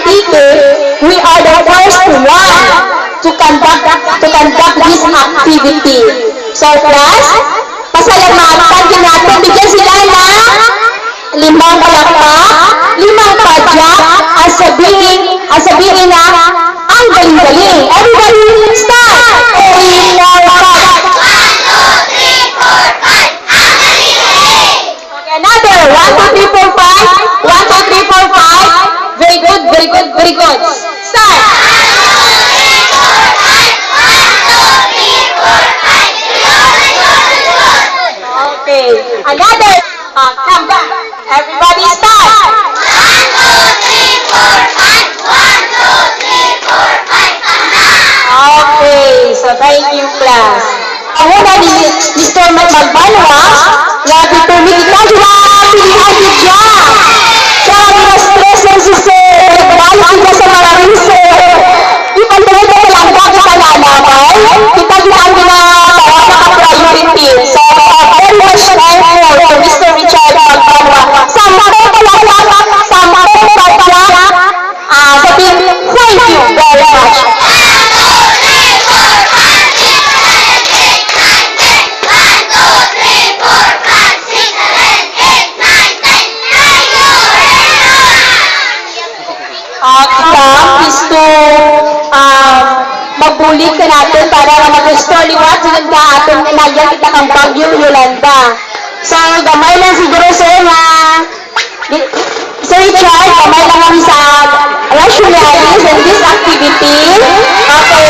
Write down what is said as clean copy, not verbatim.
ticket, we are the first one to conduct this activity. So class, pasalamatan din natin, bigyan sila ng 5 palakpak, 5 padyak, at sabihin na ang galing-galing. Everybody, start! 3, 4, 5. Another, 1, 2, 3, 4, 5. 1, 2, 3, 4, 5. Very good, very good, very good. Start! Okay, another. Come back. Everybody start. 1, 2, 3, 4, 5. Okay, so thank you class. Ako na ni Mr. Magbalwa, grabe tumigil na sila, pilihan niyo dyan. Siya ang na-stress ng sister, nagbalik sila sa mga research. Ipalitan na lang ba kita nanamay? Kita ang ginagawa sa priority. So, very much thankful to Mr. Richard Magbalwa. Sampay pala, sabihin, thank you very much. Gusto magbulit ka natin para mag-restore liwat sa ka atong nanayan kita kang Bagyong Yolanda. So, gamay lang siguro sir na Sir Richard, gamay lang kami sa rationaries in this activity. Okay,